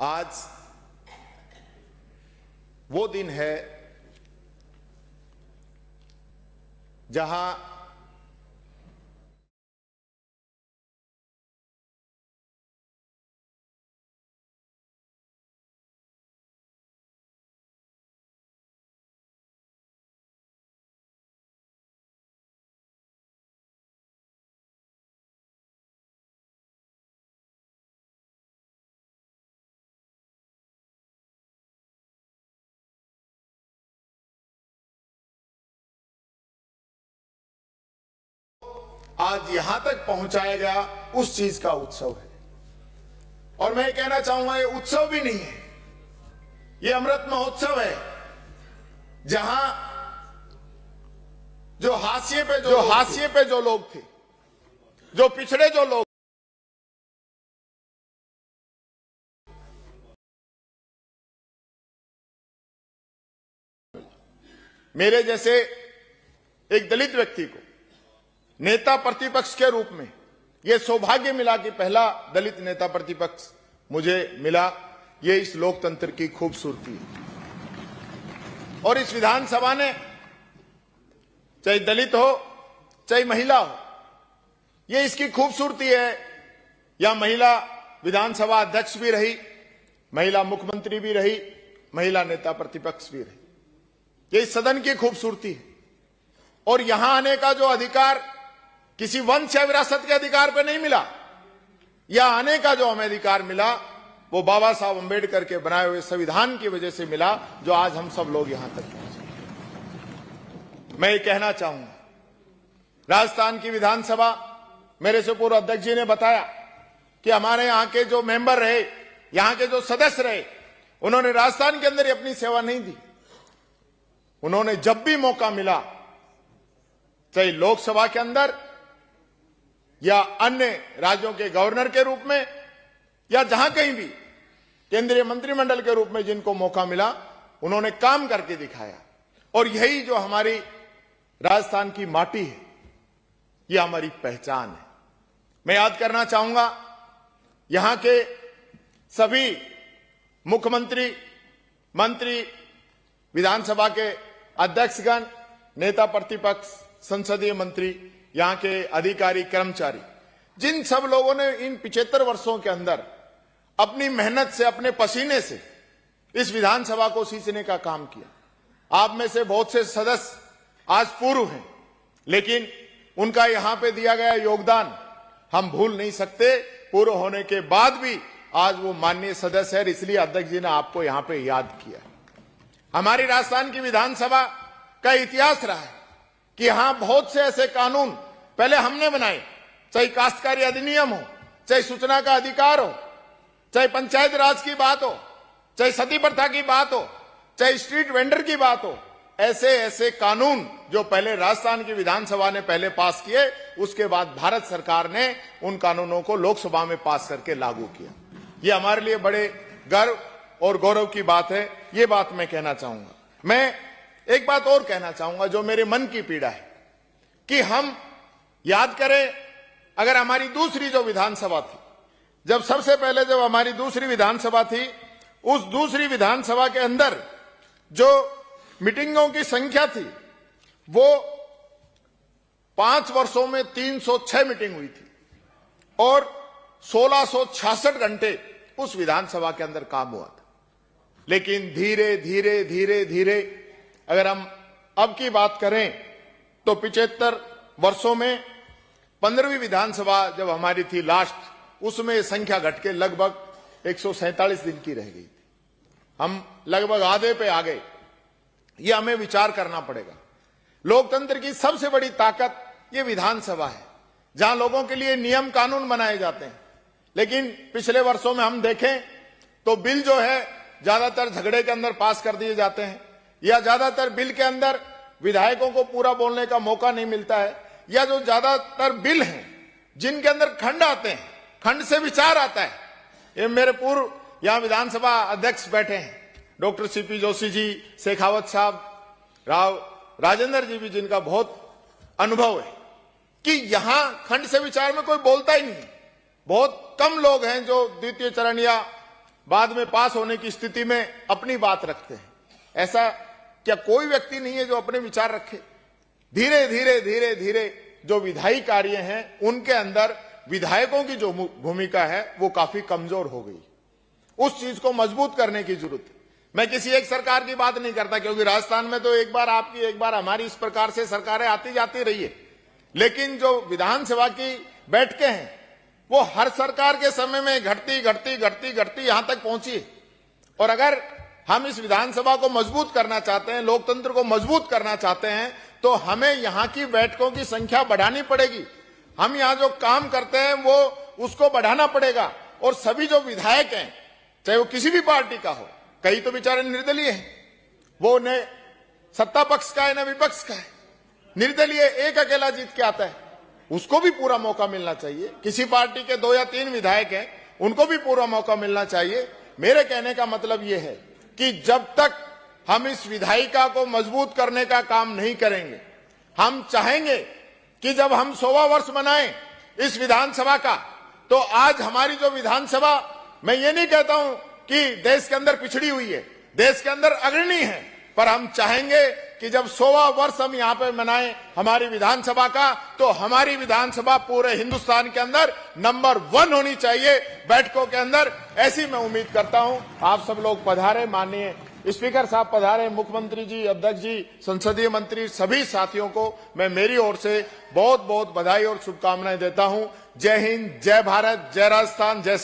आज वो दिन है जहां आज यहां तक पहुंचाया गया उस चीज का उत्सव है। और मैं कहना चाहूंगा ये उत्सव भी नहीं है, ये अमृत महोत्सव है, जहां जो हाशिए पे जो लोग थे, जो पिछड़े जो लोग, मेरे जैसे एक दलित व्यक्ति को नेता प्रतिपक्ष के रूप में यह सौभाग्य मिला कि पहला दलित नेता प्रतिपक्ष मुझे मिला। यह इस लोकतंत्र की खूबसूरती है। और इस विधानसभा ने, चाहे दलित हो चाहे महिला हो, यह इसकी खूबसूरती है। यह महिला विधानसभा अध्यक्ष भी रही, महिला मुख्यमंत्री भी रही, महिला नेता प्रतिपक्ष भी रही। यह इस सदन की खूबसूरती है। और यहां आने का जो अधिकार किसी वंश या विरासत के अधिकार पर नहीं मिला, या आने का जो हमें अधिकार मिला वो बाबा साहब अंबेडकर के बनाए हुए संविधान की वजह से मिला, जो आज हम सब लोग यहां तक पहुंचे। मैं ये कहना चाहूंगा, राजस्थान की विधानसभा, मेरे से पूर्व अध्यक्ष जी ने बताया कि हमारे यहां के जो मेंबर रहे, यहां के जो सदस्य रहे, उन्होंने राजस्थान के अंदर अपनी सेवा नहीं दी। उन्होंने जब भी मौका मिला, चाहे लोकसभा के अंदर या अन्य राज्यों के गवर्नर के रूप में, या जहां कहीं भी केंद्रीय मंत्रिमंडल के रूप में जिनको मौका मिला, उन्होंने काम करके दिखाया। और यही जो हमारी राजस्थान की माटी है, यह हमारी पहचान है। मैं याद करना चाहूंगा, यहां के सभी मुख्यमंत्री, मंत्री, विधानसभा के अध्यक्षगण, नेता प्रतिपक्ष, संसदीय मंत्री, यहां के अधिकारी, कर्मचारी, जिन सब लोगों ने इन 75 वर्षों के अंदर अपनी मेहनत से, अपने पसीने से इस विधानसभा को सींचने का काम किया। आप में से बहुत से सदस्य आज पूर्व हैं, लेकिन उनका यहां पे दिया गया योगदान हम भूल नहीं सकते। पूर्व होने के बाद भी आज वो माननीय सदस्य है, इसलिए अध्यक्ष जी ने आपको यहां पे याद किया। हमारी राजस्थान की विधानसभा का इतिहास रहा है कि यहां बहुत से ऐसे कानून पहले हमने बनाए, चाहे काश्तकारी अधिनियम हो, चाहे सूचना का अधिकार हो, चाहे पंचायत राज की बात हो, चाहे सती प्रथा की बात हो, चाहे स्ट्रीट वेंडर की बात हो। ऐसे ऐसे कानून जो पहले राजस्थान की विधानसभा ने पहले पास किए, उसके बाद भारत सरकार ने उन कानूनों को लोकसभा में पास करके लागू किया। ये हमारे लिए बड़े गर्व और गौरव की बात है। ये बात मैं कहना चाहूंगा। मैं एक बात और कहना चाहूंगा जो मेरे मन की पीड़ा है, कि हम याद करें, अगर हमारी दूसरी जो विधानसभा थी, जब सबसे पहले जब हमारी दूसरी विधानसभा थी, उस दूसरी विधानसभा के अंदर जो मीटिंगों की संख्या थी, वो 5 वर्षों में 306 मीटिंग हुई थी और 1666 घंटे उस विधानसभा के अंदर काम हुआ था। लेकिन धीरे धीरे धीरे धीरे अगर हम अब की बात करें तो 75 वर्षों में 15वीं विधानसभा जब हमारी थी लास्ट, उसमें संख्या घट के लगभग 147 दिन की रह गई थी। हम लगभग आधे पे आ गए। ये हमें विचार करना पड़ेगा। लोकतंत्र की सबसे बड़ी ताकत ये विधानसभा है, जहां लोगों के लिए नियम कानून बनाए जाते हैं। लेकिन पिछले वर्षों में हम देखें तो बिल जो है ज्यादातर झगड़े के अंदर पास कर दिए जाते हैं, या ज्यादातर बिल के अंदर विधायकों को पूरा बोलने का मौका नहीं मिलता है, या जो ज्यादातर बिल हैं जिनके अंदर खंड आते हैं, खंड से विचार आता है। ये मेरे पूर्व यहां विधानसभा अध्यक्ष बैठे हैं, डॉक्टर सीपी जोशी जी, शेखावत साहब, राव राजेंद्र जी भी, जिनका बहुत अनुभव है कि यहां खंड से विचार में कोई बोलता ही नहीं। बहुत कम लोग हैं जो द्वितीय चरण या बाद में पास होने की स्थिति में अपनी बात रखते हैं। ऐसा क्या कोई व्यक्ति नहीं है जो अपने विचार रखे? धीरे धीरे धीरे धीरे जो विधायी कार्य हैं उनके अंदर विधायकों की जो भूमिका है वो काफी कमजोर हो गई। उस चीज को मजबूत करने की जरूरत है। मैं किसी एक सरकार की बात नहीं करता, क्योंकि राजस्थान में तो एक बार आपकी एक बार हमारी इस प्रकार से सरकारें आती जाती रही है, लेकिन जो विधानसभा की बैठकें हैं वो हर सरकार के समय में घटती घटती घटती घटती यहां तक पहुंची है। और अगर हम इस विधानसभा को मजबूत करना चाहते हैं, लोकतंत्र को मजबूत करना चाहते हैं, तो हमें यहां की बैठकों की संख्या बढ़ानी पड़ेगी। हम यहां जो काम करते हैं वो उसको बढ़ाना पड़ेगा। और सभी जो विधायक हैं, चाहे वो किसी भी पार्टी का हो, कई तो बेचारे निर्दलीय हैं, वो न सत्ता पक्ष का है न विपक्ष का है, निर्दलीय एक अकेला जीत के आता है, उसको भी पूरा मौका मिलना चाहिए। किसी पार्टी के 2 या 3 विधायक हैं, उनको भी पूरा मौका मिलना चाहिए। मेरे कहने का मतलब यह है कि जब तक हम इस विधायिका को मजबूत करने का काम नहीं करेंगे, हम चाहेंगे कि जब हम 100वां वर्ष मनाएं इस विधानसभा का, तो आज हमारी जो विधानसभा, मैं ये नहीं कहता हूं कि देश के अंदर पिछड़ी हुई है, देश के अंदर अग्रणी है, पर हम चाहेंगे कि जब 100वां वर्ष हम यहां पे मनाएं हमारी विधानसभा का, तो हमारी विधानसभा पूरे हिंदुस्तान के अंदर नंबर 1 होनी चाहिए बैठकों के अंदर। ऐसी मैं उम्मीद करता हूं। आप सब लोग पधारे, माननीय स्पीकर साहब पधारे, मुख्यमंत्री जी, अध्यक्ष जी, संसदीय मंत्री, सभी साथियों को मैं मेरी ओर से बहुत बहुत बधाई और शुभकामनाएं देता हूं। जय हिंद, जय भारत, जय राजस्थान, जय